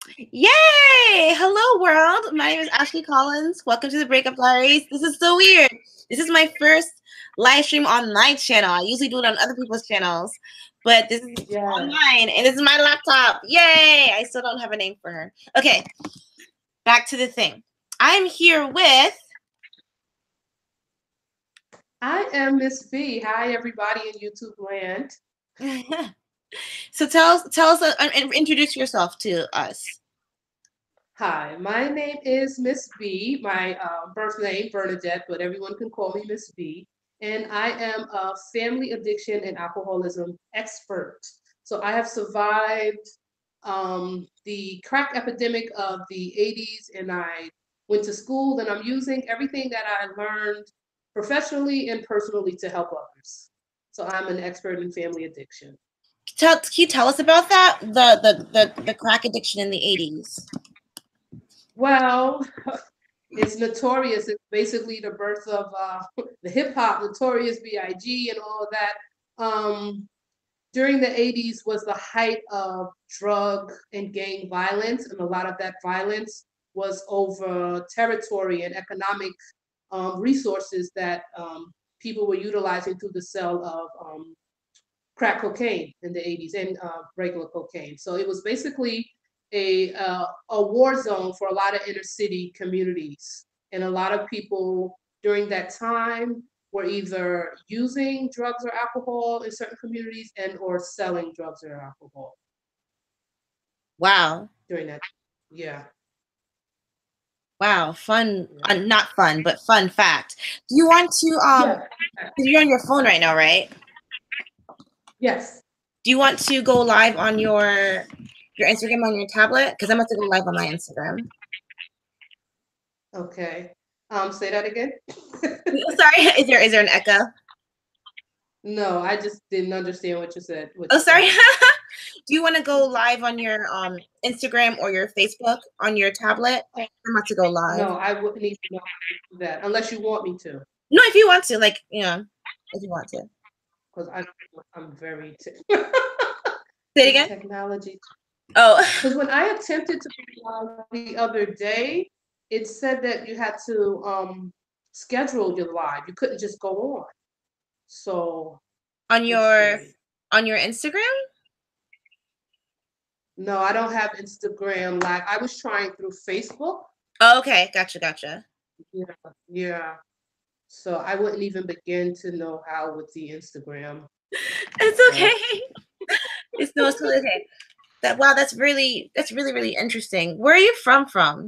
Yay! Hello, world. My name is Ashley Collins. Welcome to the Breakup Diaries. This is so weird. This is my first live stream on my channel. I usually do it on other people's channels, but this is online, and this is my laptop. Yay! I still don't have a name for her. Okay, back to the thing. I'm here with... I am Miss B. Hi, everybody in YouTube land. So tell us and introduce yourself to us. Hi, my name is Miss B. My birth name, Bernadette, but everyone can call me Miss B. And I am a family addiction and alcoholism expert. So I have survived the crack epidemic of the 80s, and I went to school, and I'm using everything that I learned professionally and personally to help others. So I'm an expert in family addiction. Can you tell us about that? The crack addiction in the 80s. Well, it's notorious. It's basically the birth of the hip hop, Notorious B.I.G. and all of that. During the 80s was the height of drug and gang violence, and a lot of that violence was over territory and economic resources that people were utilizing through the sale of crack cocaine in the 80s and regular cocaine. So it was basically a war zone for a lot of inner city communities. And a lot of people during that time were either using drugs or alcohol in certain communities and or selling drugs or alcohol. Wow. During that, yeah. Wow, fun. Not fun, but fun fact. Do you want to Yeah. you're on your phone right now, right? Yes. Do you want to go live on your Instagram on your tablet? Because I'm about to go live on my Instagram. Okay. Say that again. Sorry, is there an echo? No, I just didn't understand what you said. Sorry. Do you want to go live on your Instagram or your Facebook on your tablet? I'm about to go live. No, I wouldn't even know how to do that unless you want me to. No, if you want to, like, if you want to. Because I'm very Say it again. Technology. Oh. Because when I attempted to the other day, it said that you had to schedule your live. You couldn't just go on. So on your Instagram? No, I don't have Instagram Live. I was trying through Facebook. Oh, okay, gotcha. Yeah. So I wouldn't even begin to know how with the Instagram. It's okay. It's totally okay. That's really interesting. Where are you from?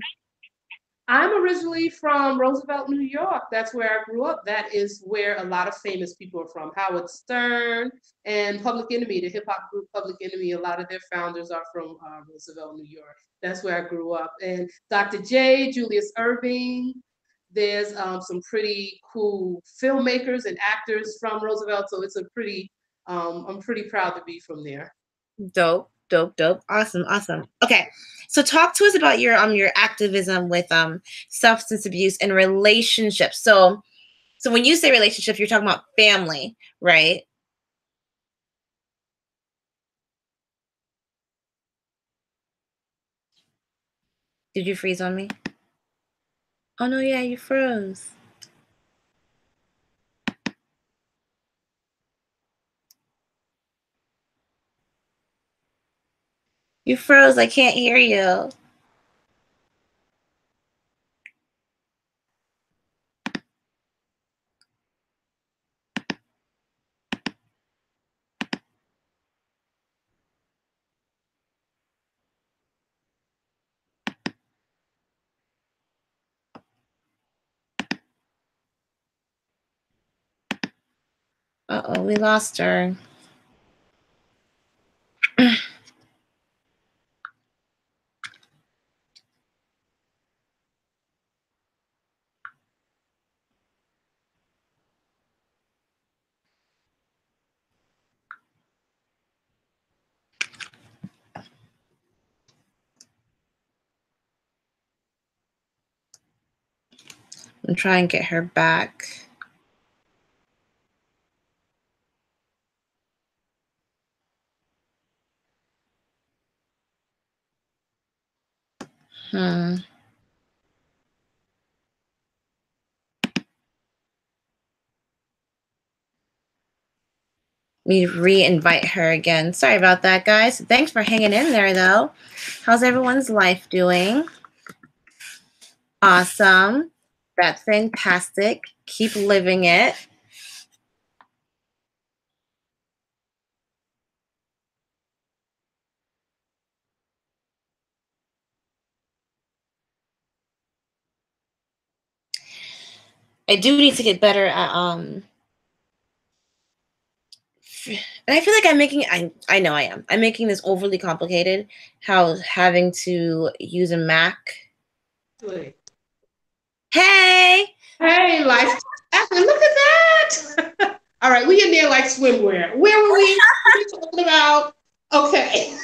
I'm originally from Roosevelt, New York. That's where I grew up. That is where a lot of famous people are from. Howard Stern and Public Enemy, the hip hop group Public Enemy. A lot of their founders are from Roosevelt, New York. That's where I grew up. And Dr. J, Julius Erving. There's some pretty cool filmmakers and actors from Roosevelt. So it's I'm pretty proud to be from there. Dope. Awesome. Okay. So talk to us about your activism with substance abuse and relationships. So when you say relationship, you're talking about family, right? Did you freeze on me? Oh no, yeah, you froze. You froze. I can't hear you. Uh-oh, we lost her. I'm trying to get her back. Hmm. Me re-invite her again. Sorry about that, guys. Thanks for hanging in there, though. How's everyone's life doing? Awesome. That's fantastic. Keep living it. I do need to get better at and I feel like I'm making I know I am. I'm making this overly complicated. How having to use a Mac. Wait. Hey! Hey, life. Look at that. All right, we in there like swimwear. Where were we? What are we talking about? Okay.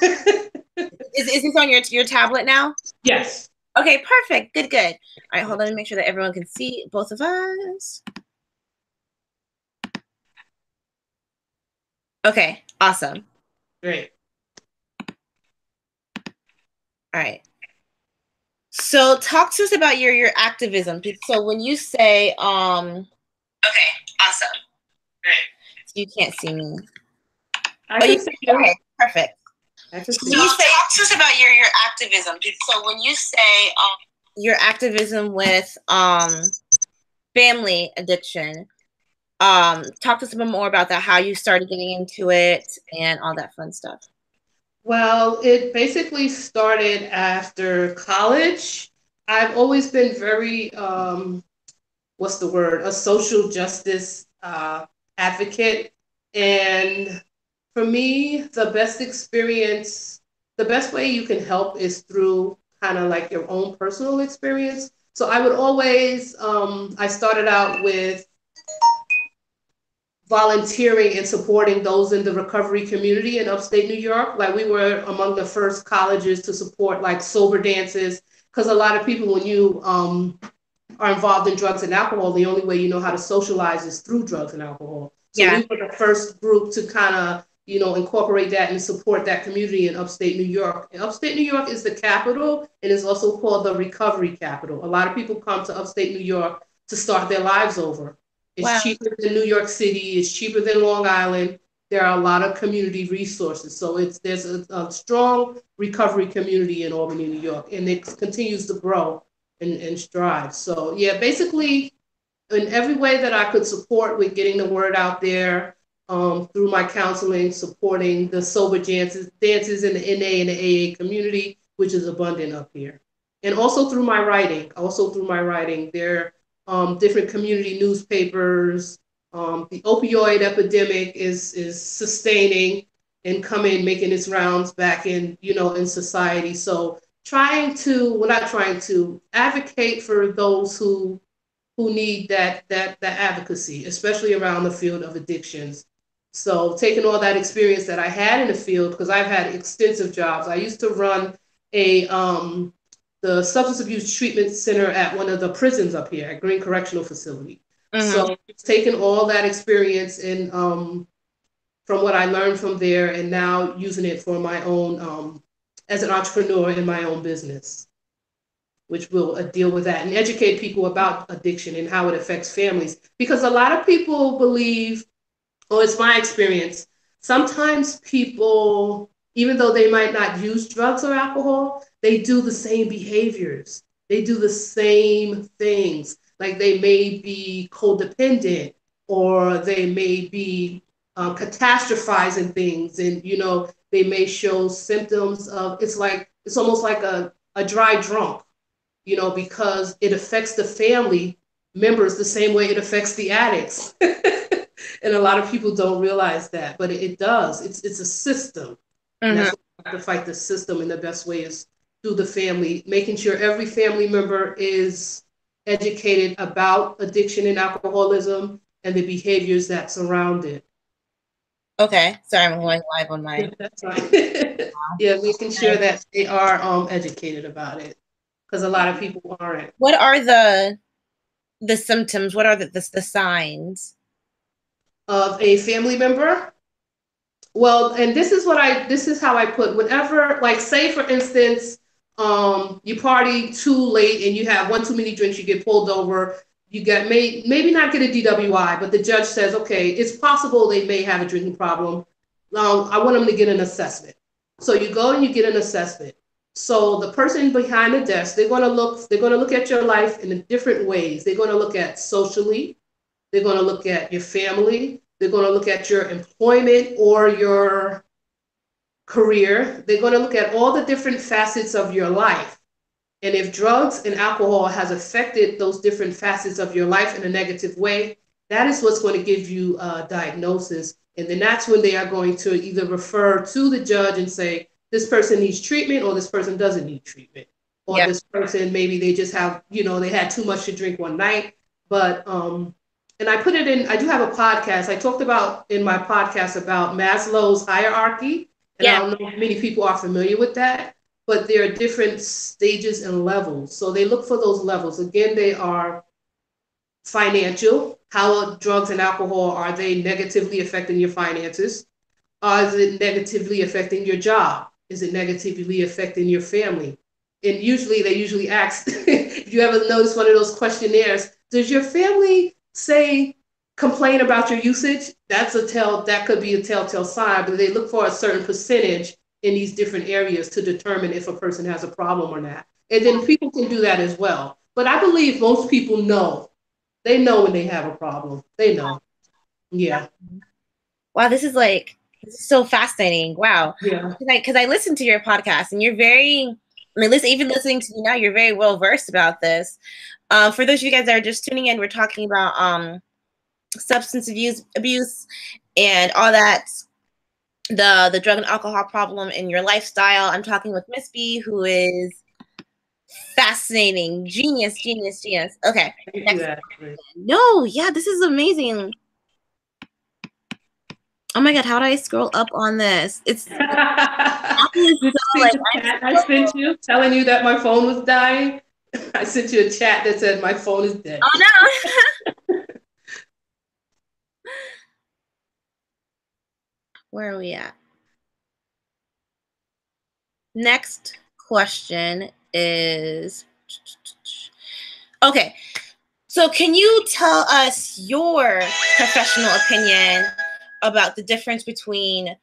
Is this on your tablet now? Yes. Okay, perfect. Good, good. All right, hold on. Let me make sure that everyone can see both of us. Okay, awesome. Great. All right. So talk to us about your activism. So when you say okay, awesome. Great. So you can't see me. I can see you. Okay, perfect. I can see you say, talk to us about your activism. So when you say your activism with family addiction, talk to us a bit more about that, how you started getting into it and all that fun stuff. Well, it basically started after college. I've always been very, what's the word, a social justice advocate. And for me, the best experience, the best way you can help is through kind of like your own personal experience. So I would always, I started out with volunteering and supporting those in the recovery community in upstate New York. Like we were among the first colleges to support like sober dances, because a lot of people, when you are involved in drugs and alcohol, the only way you know how to socialize is through drugs and alcohol. So we were the first group to kind of, you know, incorporate that and support that community in upstate New York. And upstate New York is the capital and is also called the recovery capital. A lot of people come to upstate New York to start their lives over. It's cheaper than New York City. It's cheaper than Long Island. There are a lot of community resources. So there's a strong recovery community in Albany, New York, and it continues to grow and strive. So yeah, basically in every way that I could support with getting the word out there, through my counseling, supporting the sober dances in the NA and the AA community, which is abundant up here. And also through my writing, there different community newspapers. The opioid epidemic is sustaining and making its rounds back in society. So not trying to advocate for those who need that advocacy, especially around the field of addictions. So taking all that experience that I had in the field, because I've had extensive jobs. I used to run the substance abuse treatment center at one of the prisons up here at Green Correctional Facility. Mm-hmm. So it's taken all that experience and from what I learned from there, and now using it for my own as an entrepreneur in my own business, which will deal with that and educate people about addiction and how it affects families. Because a lot of people believe, or it's my experience, sometimes people, even though they might not use drugs or alcohol, they do the same behaviors. They do the same things. Like they may be codependent, or they may be catastrophizing things, and they may show symptoms of, it's almost like a dry drunk, because it affects the family members the same way it affects the addicts. And a lot of people don't realize that, but it does. It's a system. Mm-hmm. And that's why we have to fight the system, and the best way is through the family, making sure every family member is educated about addiction and alcoholism and the behaviors that surround it. Okay, sorry, I'm going live on my. That's right. Yeah, making sure that they are educated about it, because a lot of people aren't. What are the symptoms? What are the signs of a family member? Well, and this is how I put, whenever, like, say for instance, You party too late and you have one too many drinks, you get pulled over. You get maybe not get a DWI, but the judge says, okay, it's possible they may have a drinking problem. I want them to get an assessment. So you go and you get an assessment. So the person behind the desk, they're going to look at your life in different ways. They're going to look at socially, they're going to look at your family, they're going to look at your employment or your career. They're going to look at all the different facets of your life. And if drugs and alcohol has affected those different facets of your life in a negative way, that is what's going to give you a diagnosis. And then that's when they are going to either refer to the judge and say, this person needs treatment or this person doesn't need treatment. Or this person, maybe they just have, they had too much to drink one night. But, and I put it in, I do have a podcast. I talked about in my podcast about Maslow's hierarchy. And I don't know if many people are familiar with that, but there are different stages and levels. So they look for those levels. Again, they are financial. How drugs and alcohol, are they negatively affecting your finances? Is it negatively affecting your job? Is it negatively affecting your family? And they usually ask, if you ever notice one of those questionnaires, does your family complain about your usage? That could be a telltale sign, but they look for a certain percentage in these different areas to determine if a person has a problem or not. And then people can do that as well. But I believe most people know. They know when they have a problem. They know. Yeah. Wow, this is so fascinating. Wow. Yeah. Because I listened to your podcast and you're very, even listening to you now, you're very well versed about this. For those of you guys that are just tuning in, we're talking about substance abuse and all that, the drug and alcohol problem in your lifestyle. I'm talking with Miss B, who is fascinating, genius. Okay. No, yeah, this is amazing. Oh my God, how do I scroll up on this? It's I sent you telling you that my phone was dying. I sent you a chat that said my phone is dead. Oh no. Where are we at? Next question is, okay, so can you tell us your professional opinion about the difference between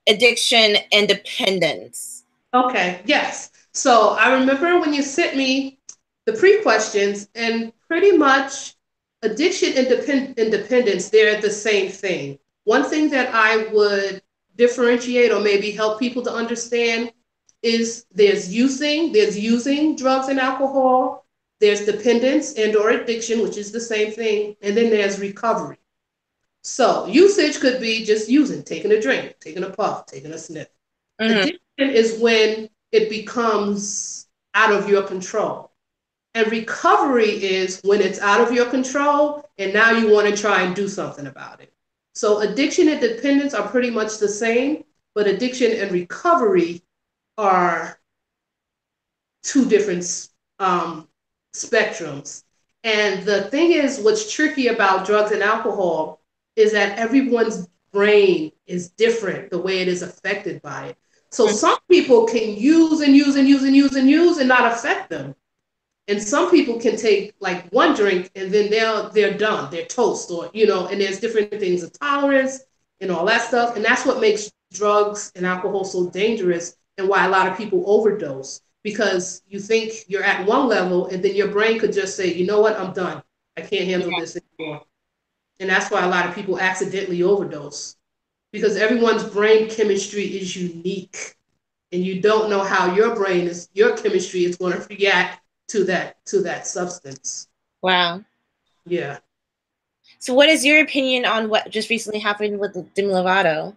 addiction and dependence? Okay, yes. So I remember when you sent me the pre-questions, and pretty much addiction and dependence, they're the same thing. One thing that I would differentiate or maybe help people to understand is there's using drugs and alcohol, there's dependence and or addiction, which is the same thing, and then there's recovery. So usage could be just using, taking a drink, taking a puff, taking a sniff. Mm-hmm. Addiction is when it becomes out of your control. And recovery is when it's out of your control and now you want to try and do something about it. So addiction and dependence are pretty much the same, but addiction and recovery are two different spectrums. And the thing is, what's tricky about drugs and alcohol is that everyone's brain is different, the way it is affected by it. So some people can use and use and use and use and use and not affect them. And some people can take like one drink and then they're done, they're toast, or, and there's different things of tolerance and all that stuff. And that's what makes drugs and alcohol so dangerous and why a lot of people overdose, because you think you're at one level and then your brain could just say, you know what, I'm done. I can't handle this anymore. And that's why a lot of people accidentally overdose, because everyone's brain chemistry is unique and you don't know how your chemistry is going to react to that substance. Wow. Yeah. So what is your opinion on what just recently happened with Demi Lovato?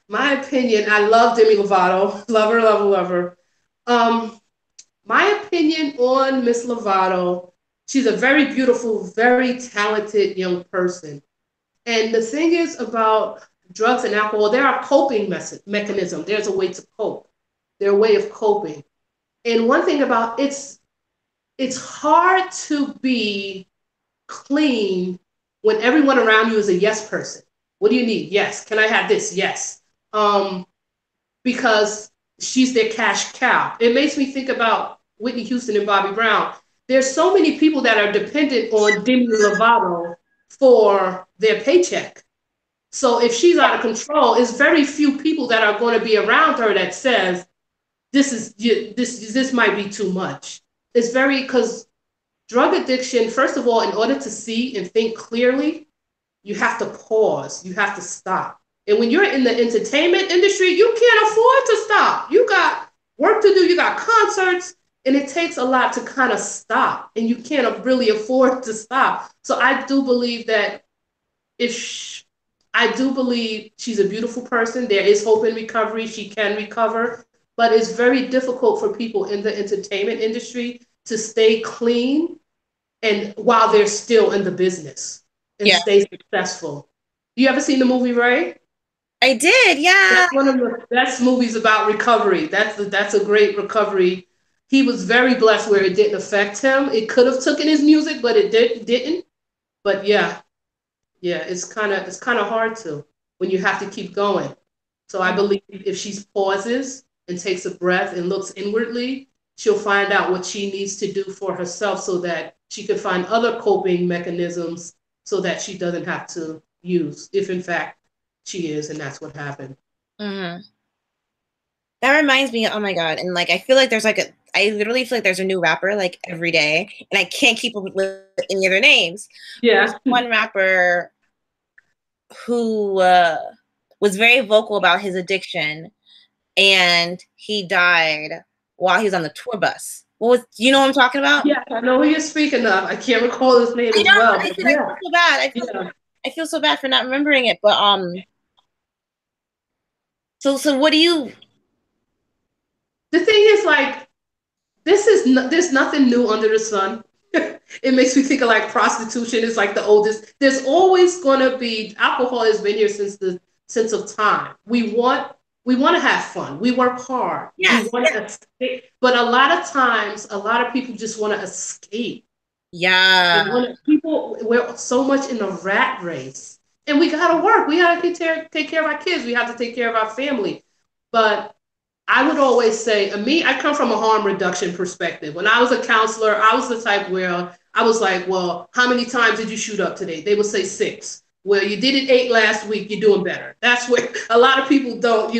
My opinion, I love Demi Lovato. Love her. My opinion on Miss Lovato, she's a very beautiful, very talented young person. And the thing is about drugs and alcohol, there are coping mechanisms. There's a way to cope. There's a way of coping. And one thing about it's hard to be clean when everyone around you is a yes person. What do you need? Yes. Can I have this? Yes. Because she's their cash cow. It makes me think about Whitney Houston and Bobby Brown. There's so many people that are dependent on Demi Lovato for their paycheck. So if she's out of control, it's very few people that are going to be around her that says this might be too much. It's very, because drug addiction, first of all, in order to see and think clearly, you have to pause, you have to stop. And when you're in the entertainment industry, you can't afford to stop. You got work to do, you got concerts, and it takes a lot to kind of stop, and you can't really afford to stop. So I do believe that I do believe she's a beautiful person. There is hope in recovery. She can recover, but it's very difficult for people in the entertainment industry to stay clean and while they're still in the business and stay successful. You ever seen the movie Ray? I did, yeah. That's one of the best movies about recovery. That's a great recovery. He was very blessed where it didn't affect him. It could have taken his music, but it didn't. But yeah, it's kind of hard to when you have to keep going. So I believe if she pauses and takes a breath and looks inwardly, she'll find out what she needs to do for herself so that she can find other coping mechanisms so that she doesn't have to use, if in fact she is, and that's what happened. Mm-hmm. That reminds me, oh my God. And like, I feel like I literally feel like there's a new rapper like every day, and I can't keep up with any of their names. Yeah. There's one rapper who was very vocal about his addiction, and he died while he was on the tour bus. You know what I'm talking about? Yeah, I know who you're speaking of. I can't recall his name as well. I feel so bad. I feel so bad for not remembering it. But so what do you? The thing is, like, there's nothing new under the sun. It makes me think of like prostitution is like the oldest. There's always going to be, alcohol has been here since the sense of time. We want to have fun. We work hard. Yes. We want to escape. But a lot of times, a lot of people just want to escape. Yeah. We're so much in the rat race. And we got to work. We got to take care of our kids. We have to take care of our family. But I would always say, I come from a harm reduction perspective. When I was a counselor, I was the type where I was like, well, how many times did you shoot up today? They would say 6. Well, you did it 8 last week, you're doing better. That's where a lot of people don't,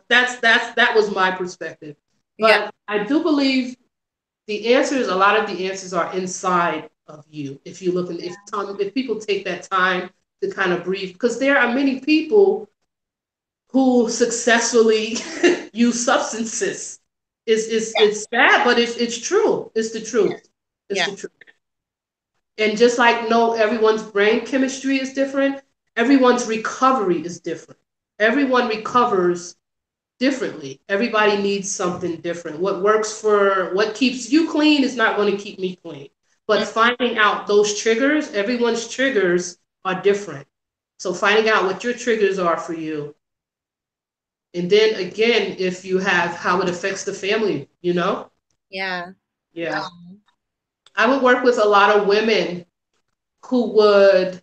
that was my perspective. But yeah. I do believe a lot of the answers are inside of you. If you look, if people take that time to kind of breathe, because there are many people who successfully use substances. It's sad, but it's true. It's the truth. It's the truth. And just like everyone's brain chemistry is different, everyone's recovery is different. Everyone recovers differently. Everybody needs something different. What keeps you clean is not going to keep me clean. But finding out those triggers, everyone's triggers are different. So finding out what your triggers are for you. And then again, if you have how it affects the family, Yeah. Yeah. I would work with a lot of women who would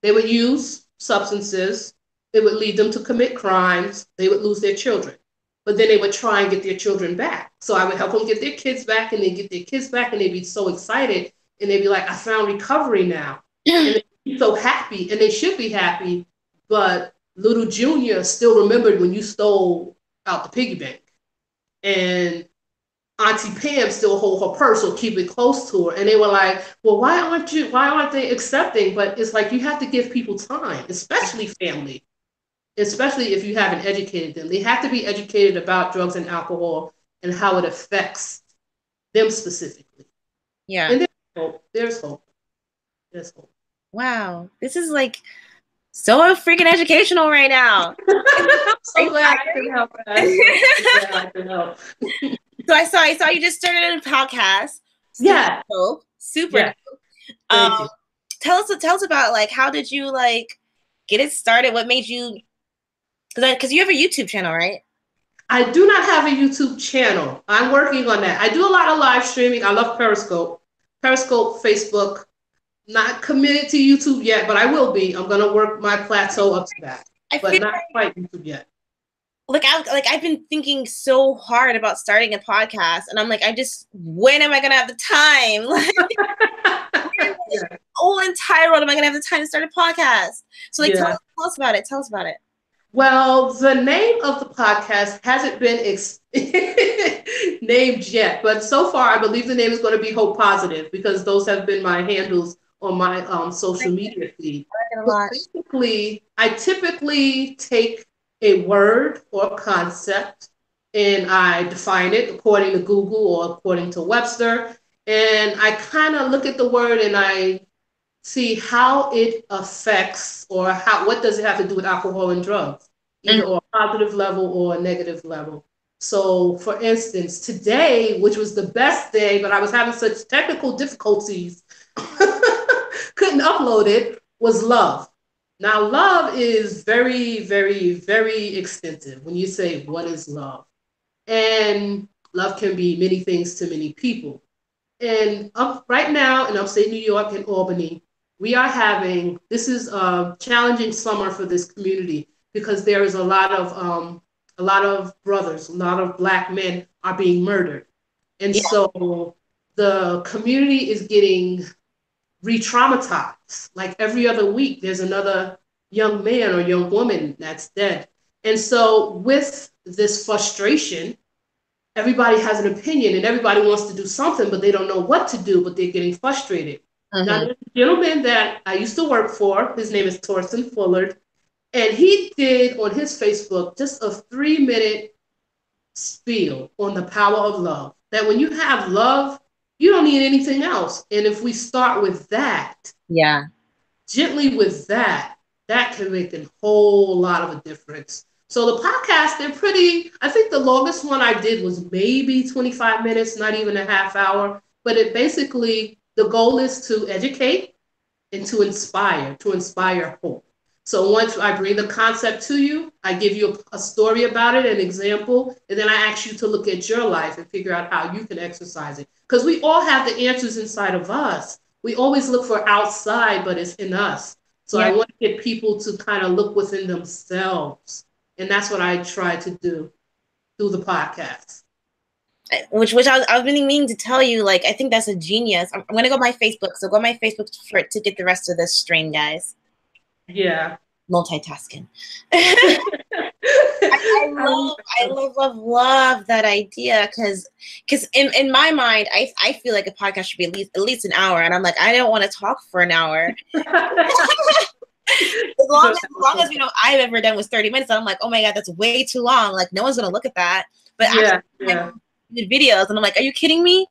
use substances. It would lead them to commit crimes. They would lose their children. But then they would try and get their children back. So I would help them get their kids back, and they get their kids back, and they'd be so excited. And they'd be like, I found recovery now. And they'd be so happy, and they should be happy. But little Junior still remembered when you stole out the piggy bank. And Auntie Pam still hold her purse or keep it close to her. And they were like, well, why aren't they accepting? But it's like, you have to give people time, especially family, especially if you haven't educated them. They have to be educated about drugs and alcohol and how it affects them specifically. Yeah. And there's hope. There's hope. Wow. This is like so freaking educational right now. I'm so glad I can help. I can help. So I saw you just started a podcast. Yeah. Super dope. Tell us about like, how did you like get it started? What made you, because you have a YouTube channel, right? I do not have a YouTube channel. I'm working on that. I do a lot of live streaming. I love Periscope, Facebook. Not committed to YouTube yet, but I will be. I'm going to work my plateau up to that, but not quite YouTube yet. I've been thinking so hard about starting a podcast, and I'm like, when am I gonna have the time? Like, Yeah. whole entire world am I gonna have the time to start a podcast? So like, Yeah. tell us about it. Tell us about it. Well, the name of the podcast hasn't been named yet, but so far I believe the name is going to be Hope Positive because those have been my handles on my social media feed. But basically, I typically take a word or concept and I define it according to Google or according to Webster, and I kind of look at the word and I see how it affects or what does it have to do with alcohol and drugs, either on a positive level or a negative level. So for instance, today, which was the best day, but I was having such technical difficulties, couldn't upload it, was love. Now, love is very, very, very extensive when you say, what is love? And love can be many things to many people. And up right now in upstate New York and Albany, we are this is a challenging summer for this community because there is a lot of brothers, a lot of Black men are being murdered. And so the community is getting re-traumatized. Like every other week, there's another young man or young woman that's dead. And so with this frustration, everybody has an opinion and everybody wants to do something, but they don't know what to do, but they're getting frustrated. Now, there's a gentleman that I used to work for, his name is Torsten Fullard, and he did on his Facebook just a 3-minute spiel on the power of love. That when you have love, you don't need anything else. And if we start with that, gently with that, that can make a whole lot of a difference. So the podcast, I think the longest one I did was maybe 25 minutes, not even a half hour. But the goal is to educate and to inspire hope. So once I bring the concept to you, I give you a story about it, an example, and then I ask you to look at your life and figure out how you can exercise it. Because we all have the answers inside of us. We always look for outside, but it's in us. So I want to get people to kind of look within themselves. And that's what I try to do through the podcast. Which I've been meaning to tell you, like, I think that's a genius. I'm going to go to my Facebook. So go to my Facebook to get the rest of this strain, guys. Yeah. Multitasking. I love that idea because in my mind, I feel like a podcast should be at least an hour. And I'm like, I don't want to talk for an hour. As long as I've ever done was 30 minutes, I'm like, oh my God, that's way too long. Like, no one's gonna look at that. But I did videos, and I'm like, are you kidding me?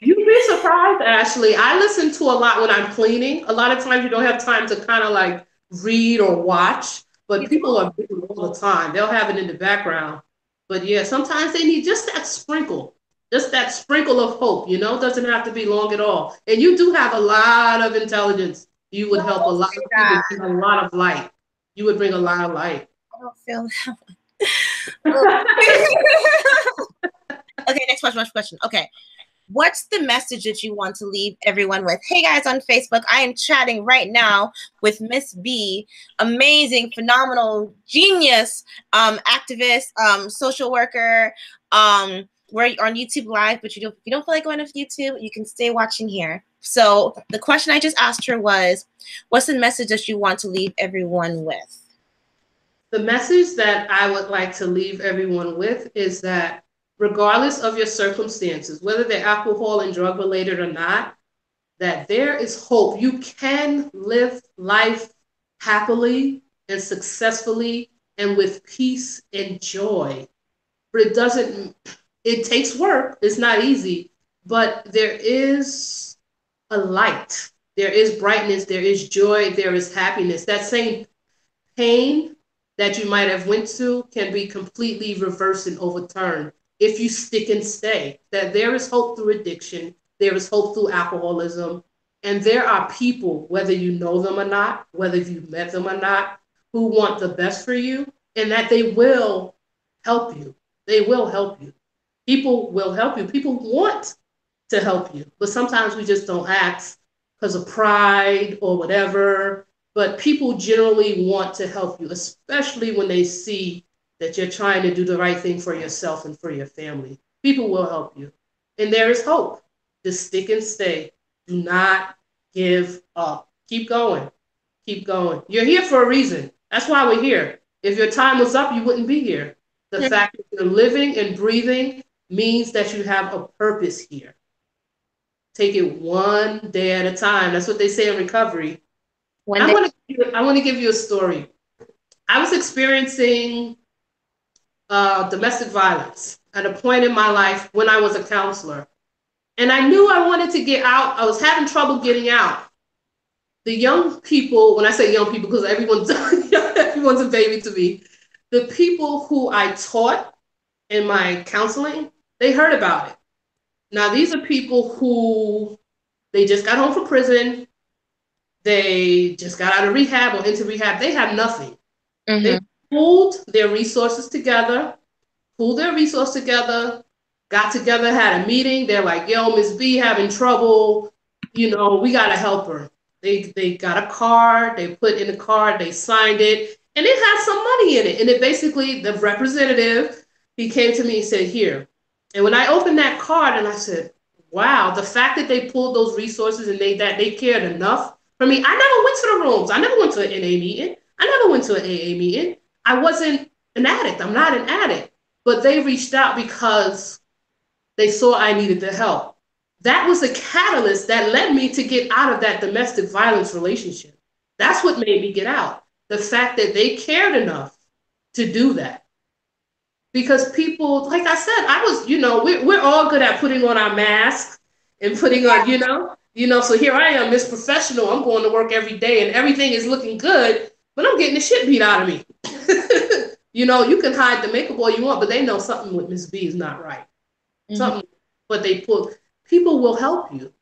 You'd be surprised, Ashley. I listen to a lot when I'm cleaning. A lot of times you don't have time to kind of like read or watch, but people are busy all the time. They'll have it in the background. But yeah, sometimes they need just that sprinkle of hope. Doesn't have to be long at all. And you do have a lot of intelligence. You would help a lot of people bring a lot of light. You would bring a lot of light. I don't feel that one. Okay, next question. Okay. What's the message that you want to leave everyone with? Hey guys on Facebook, I am chatting right now with Miss B, amazing, phenomenal, genius, activist, social worker. We're on YouTube Live, but if you don't feel like going to YouTube, you can stay watching here. So the question I just asked her was, what's the message that you want to leave everyone with? The message that I would like to leave everyone with is that regardless of your circumstances, whether they're alcohol and drug related or not, that there is hope. You can live life happily and successfully and with peace and joy. But it takes work. It's not easy, but there is a light. There is brightness. There is joy. There is happiness. That same pain that you might have went through can be completely reversed and overturned if you stick and stay. That there is hope through addiction. There is hope through alcoholism. And there are people, whether you know them or not, whether you've met them or not, who want the best for you, and that they will help you. They will help you. People will help you. People want to help you, but sometimes we just don't ask because of pride or whatever. But people generally want to help you, especially when they see that you're trying to do the right thing for yourself and for your family. People will help you. And there is hope. Just stick and stay. Do not give up. Keep going. Keep going. You're here for a reason. That's why we're here. If your time was up, you wouldn't be here. The fact that you're living and breathing means that you have a purpose here. Take it one day at a time. That's what they say in recovery. I want to give you a story. I was experiencing domestic violence at a point in my life when I was a counselor. And I knew I wanted to get out. I was having trouble getting out. The young people, when I say young people, because everyone's a baby to me, the people who I taught in my counseling, they heard about it. Now, these are people who, they just got home from prison. They just got out of rehab or into rehab. They have nothing. Mm-hmm. They pulled their resources together, got together, had a meeting. They're like, yo, Miss B having trouble. You know, we got to help her. They got a card. They put in the card. They signed it. And it had some money in it. And it basically, the representative, he came to me and said, here. And when I opened that card and I said, wow, the fact that they pulled those resources and they cared enough for me. I never went to the rooms. I never went to an NA meeting. I never went to an AA meeting. I wasn't an addict. I'm not an addict. But they reached out because they saw I needed the help. That was a catalyst that led me to get out of that domestic violence relationship. That's what made me get out. The fact that they cared enough to do that. Because people, like I said, I was, we're all good at putting on our masks and putting on, so here I am, Miss Professional. I'm going to work every day and everything is looking good, but I'm getting the shit beat out of me. You can hide the makeup all you want, but they know something with Miss B is not right. Mm-hmm. Something, but people will help you.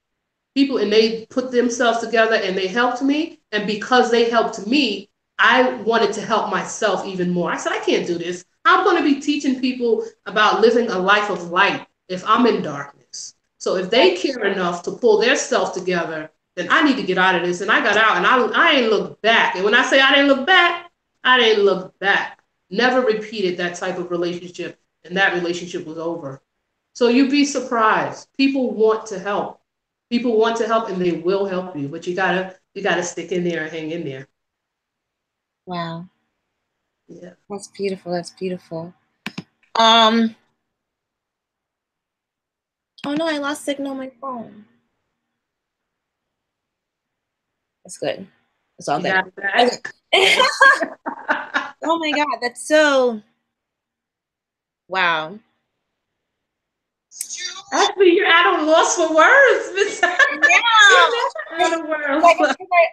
And they put themselves together and they helped me. And because they helped me, I wanted to help myself even more. I said, I can't do this. I'm going to be teaching people about living a life of light if I'm in darkness. So if they care enough to pull their self together, then I need to get out of this. And I got out and I ain't looked back. And when I say I didn't look back, I didn't look back. Never repeated that type of relationship. And that relationship was over. So you'd be surprised. People want to help. People want to help and they will help you. But you gotta stick in there and hang in there. Wow. Yeah. That's beautiful. That's beautiful. Oh no, I lost signal on my phone. That's good. It's all good. Oh my God, that's so wow. Actually, you're at a loss for words.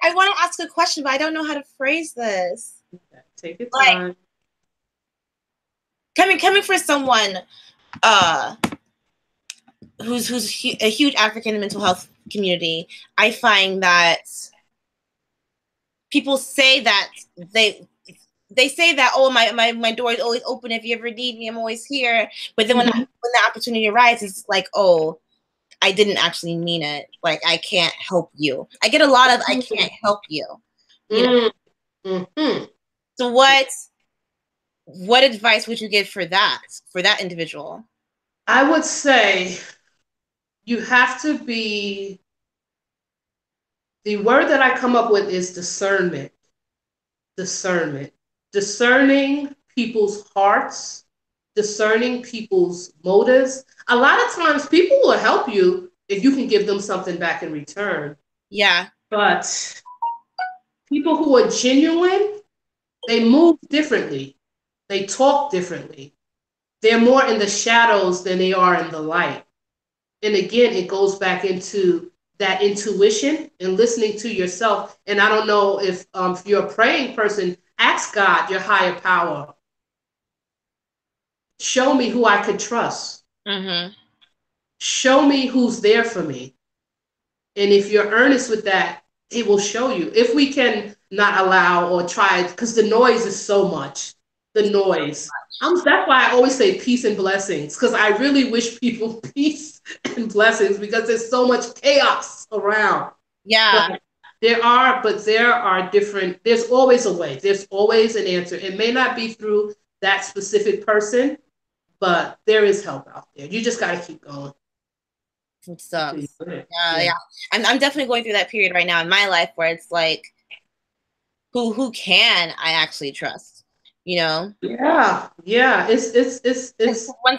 I want to ask a question, but I don't know how to phrase this. Take your time. Coming for someone who's a huge advocate in the mental health community, I find that people say that they say that, oh, my door is always open. If you ever need me, I'm always here. But then when the opportunity arises, it's like, oh, I didn't actually mean it. Like, I can't help you. I get a lot of, I can't help you. So what advice would you give for that individual? I would say you have to be, the word that I come up with is discernment. Discerning people's hearts, discerning people's motives. A lot of times people will help you if you can give them something back in return. Yeah. But people who are genuine, they move differently. They talk differently. They're more in the shadows than they are in the light. And again, it goes back into that intuition and listening to yourself. And I don't know if you're a praying person, ask God, your higher power. Show me who I could trust. Mm-hmm. Show me who's there for me. And if you're earnest with that, it will show you. If we can not allow or try, because the noise is so much. The noise. That's why I always say peace and blessings, because I really wish people peace and blessings because there's so much chaos around. Yeah. But there are different, there's always a way. There's always an answer. It may not be through that specific person, but there is help out there. You just got to keep going. It sucks. Yeah. I'm definitely going through that period right now in my life where it's like, who can I actually trust? You know? Yeah. It's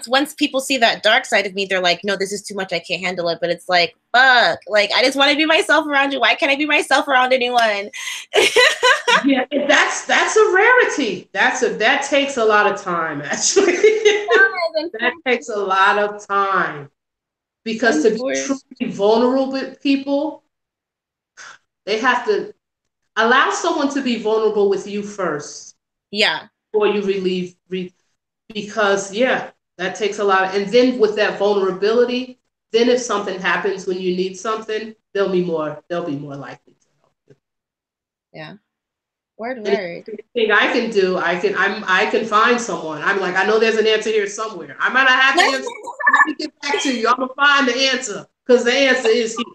once people see that dark side of me, they're like, no, this is too much. I can't handle it. But it's like, fuck. Like, I just want to be myself around you. Why can't I be myself around anyone? Yeah, that's a rarity. That takes a lot of time, actually. That takes a lot of time. Because to be truly vulnerable with people, they have to allow someone to be vulnerable with you first. Yeah. Before you because that takes a lot. And then with that vulnerability, then if something happens when you need something, they'll be more likely to help you. Yeah. Word. Anything I can do, I can find someone. I'm like, I know there's an answer here somewhere. I might not have the answer. Let me get back to you. I'm gonna find the answer because the answer is here.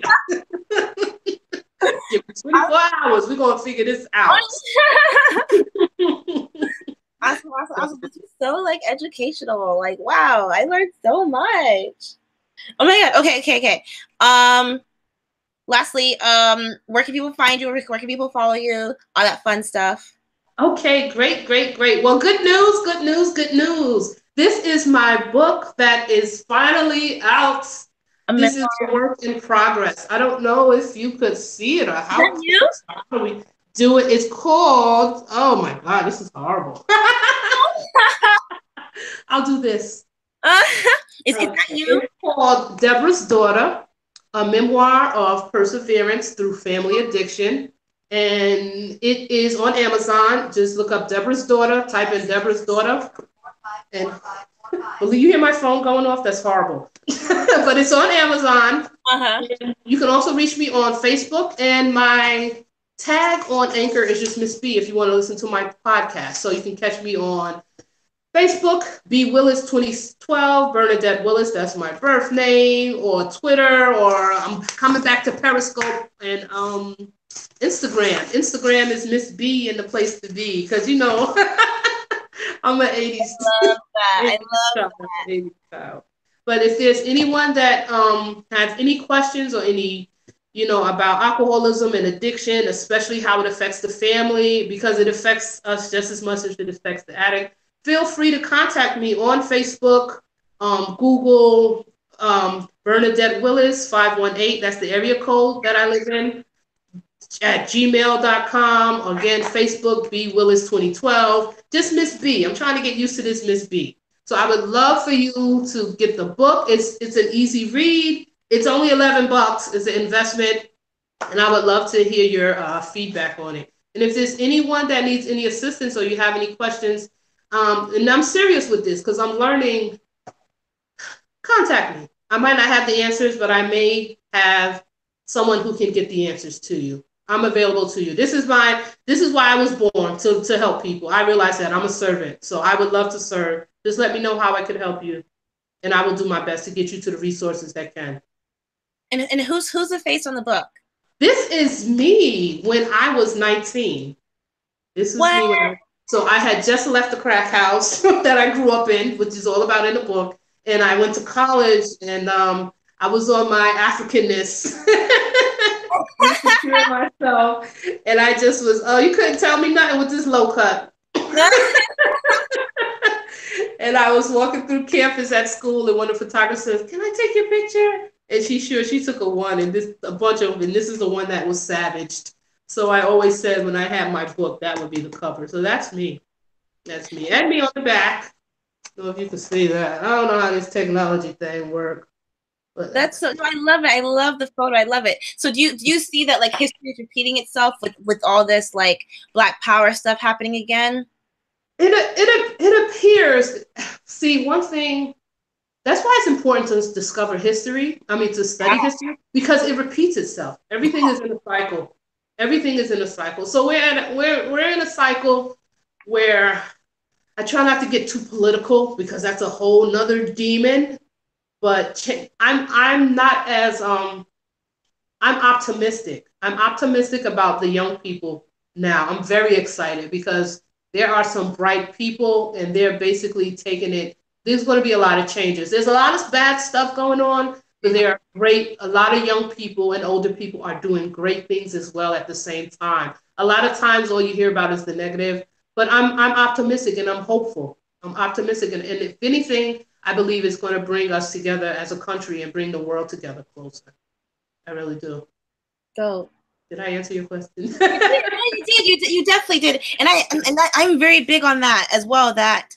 Give me 24 hours. We're gonna figure this out. Awesome. This is so like educational. Like, wow, I learned so much. Oh my god. Okay. Lastly, where can people find you? Where can people follow you? All that fun stuff. Okay, great. Well, good news. This is my book that is finally out. This is a work in progress. I don't know if you could see it or how we do it. It's called, oh my God, this is horrible. I'll do this. Is that you? It's called Deborah's Daughter, a memoir of perseverance through family addiction. And it is on Amazon. Just look up Deborah's Daughter, type in Deborah's Daughter. And will you hear my phone going off? That's horrible. But it's on Amazon. And you can also reach me on Facebook. And my tag on Anchor is just Miss B if you want to listen to my podcast. So you can catch me on Facebook, B Willis 2012, Bernadette Willis, that's my birth name, or Twitter, or I'm coming back to Periscope and Instagram. Instagram is Miss B and the place to be, because you know, I'm an 80s. I love that. I love that. 80s child. But if there's anyone that has any questions or any, about alcoholism and addiction, especially how it affects the family, because it affects us just as much as it affects the addict, feel free to contact me on Facebook, Google, Bernadette Willis 518. That's the area code that I live in. At gmail.com. Again, Facebook, B Willis 2012. Just Miss B. I'm trying to get used to this Miss B. So I would love for you to get the book. It's an easy read. It's only $11. It's an investment. And I would love to hear your feedback on it. And if there's anyone that needs any assistance or you have any questions, and I'm serious with this because I'm learning, contact me. I might not have the answers, but I may have someone who can get the answers to you. I'm available to you. This is why I was born, to help people. I realize that I'm a servant, so I would love to serve. Just let me know how I could help you, and I will do my best to get you to the resources that can. And who's the face on the book? This is me when I was 19. This is me so I had just left the crack house that I grew up in, which is all about in the book, and I went to college, and I was on my Africanness. Insecure myself, and I just was, you couldn't tell me nothing with this low cut. And I was walking through campus at school, and one of the photographers says, "Can I take your picture?" And she took a bunch of them, and this is the one that was savaged. So I always said when I had my book, that would be the cover. So that's me. That's me. And me on the back. I don't know if you can see that. I don't know how this technology thing works. That's so. I love it. I love the photo. I love it. So do you see that like history is repeating itself with all this like Black Power stuff happening again? It appears. See, one thing. That's why it's important to discover history. To study history, because it repeats itself. Everything is in a cycle. Everything is in a cycle. So we're in a cycle where I try not to get too political because that's a whole nother demon. But I'm not as I'm optimistic. I'm optimistic about the young people now. I'm very excited because there are some bright people, and they're basically taking it. There's going to be a lot of changes. There's a lot of bad stuff going on, but there are a lot of young people and older people are doing great things as well at the same time. A lot of times all you hear about is the negative, but I'm optimistic and I'm hopeful. I'm optimistic, and if anything, I believe it's going to bring us together as a country and bring the world together closer. I really do. Dope. Did I answer your question? You did. You definitely did. And I'm very big on that as well. That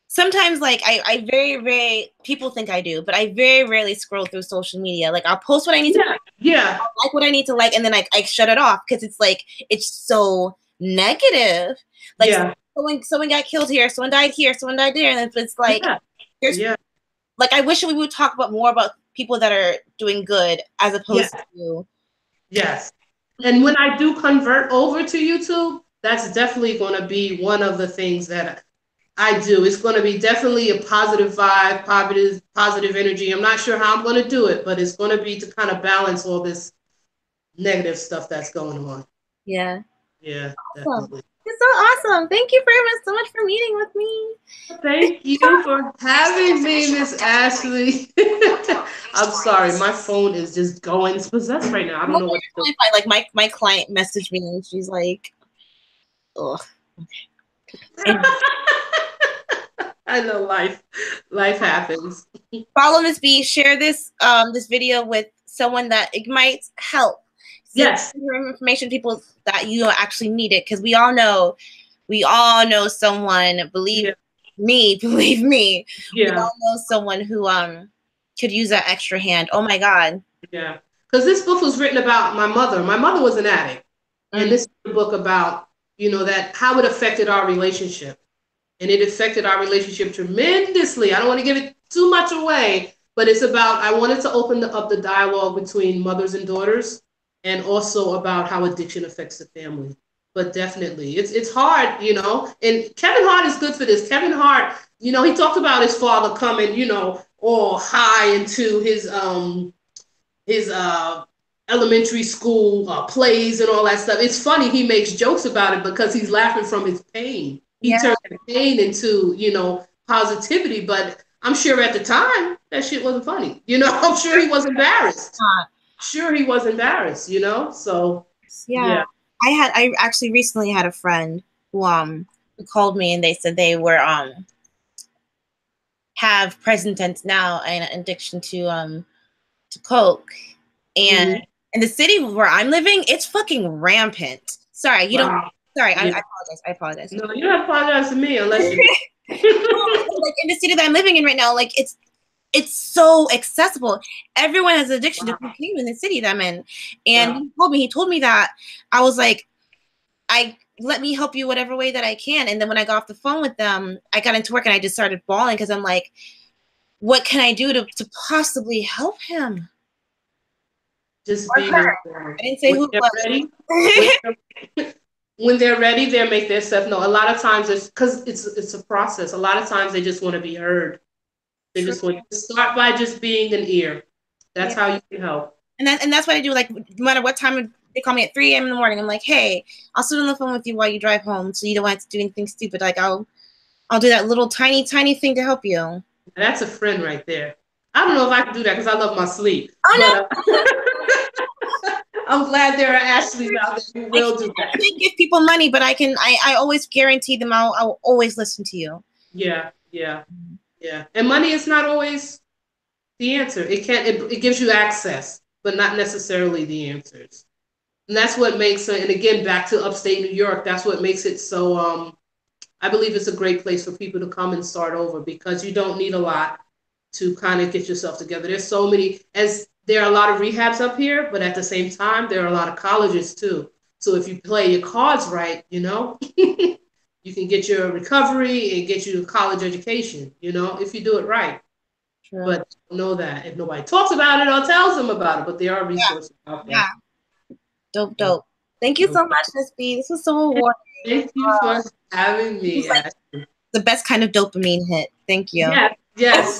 sometimes, like, I very people think I do, but I very rarely scroll through social media. Like, I'll post what I need to. Yeah. I'll like what I need to like, and then I shut it off because it's like it's so negative. Like, someone got killed here, someone died here, someone died there, and it's like there's like I wish we would talk about more about people that are doing good as opposed to. Yes. And when I do convert over to YouTube, that's definitely going to be one of the things that I do. It's going to be definitely a positive vibe, positive energy. I'm not sure how I'm going to do it, but it's going to be to kind of balance all this negative stuff that's going on. Yeah. Yeah, awesome. Definitely. It's so awesome. Thank you so much for meeting with me. Thank you for having me, Miss Ashley. I'm sorry, my phone is just going possessed right now. I don't know what to do. Like my client messaged me and she's like, ugh. I know life happens. Follow Miss B. Share this this video with someone that it might help. Yes. Information people that you actually need it, because we all know someone. Believe me. Yeah. We all know someone who could use that extra hand. Oh my God. Yeah. Because this book was written about my mother. My mother was an addict. And this is a book about, that how it affected our relationship. And it affected our relationship tremendously. I don't want to give it too much away, but it's about, I wanted to open up the dialogue between mothers and daughters, and also about how addiction affects the family. But definitely, it's hard, and Kevin Hart is good for this. Kevin Hart, he talked about his father coming, all high into his elementary school plays and all that stuff. It's funny, he makes jokes about it because he's laughing from his pain. He turned the pain into, positivity, but I'm sure at the time that shit wasn't funny. I'm sure he was embarrassed. Sure he was embarrassed, so yeah. I actually recently had a friend who called me and they said they were have present tense now and addiction to coke, and in the city where I'm living, it's fucking rampant. Sorry, you don't. Sorry, I apologize. No, you don't apologize to me unless you. Like in the city that I'm living in right now, like it's so accessible. Everyone has addiction to cocaine in the city that I'm in. And he told me that. I was like, let me help you whatever way that I can. And then when I got off the phone with them, I got into work and I just started bawling because I'm like, what can I do to possibly help him? Just be there. I didn't say who it was. When they're ready, they'll make their stuff known. A lot of times it's because it's a process. A lot of times they just want to be heard. They just want to start by just being an ear. That's how you can help. And that's what I do. Like, no matter what time they call me at 3 a.m. in the morning, I'm like, hey, I'll sit on the phone with you while you drive home, so you don't have to do anything stupid. Like, I'll do that little tiny thing to help you. That's a friend right there. I don't know if I can do that because I love my sleep. Oh no. I'm glad there are Ashleys out there who will do that. I can't give people money, but I always guarantee them I'll always listen to you. Yeah. And money is not always the answer. It gives you access, but not necessarily the answers. And that's what makes it, and again, back to upstate New York, that's what makes it so, I believe it's a great place for people to come and start over, because you don't need a lot to kind of get yourself together. There's so many, as there are a lot of rehabs up here, but at the same time, there are a lot of colleges too. So if you play your cards right, you can get your recovery and get you a college education, if you do it right. Sure. But know that if nobody talks about it or tells them about it, but there are resources out there. Yeah. Dope. Thank you so much, Miss B. This was so rewarding. Thank you for having me. Like the best kind of dopamine hit. Thank you. Yes.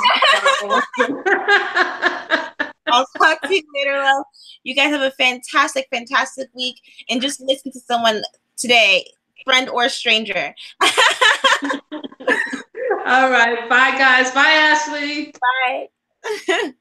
I'll talk to you later, love. You guys have a fantastic week. And just listen to someone today. friend or stranger. All right. Bye, guys. Bye, Ashley. Bye.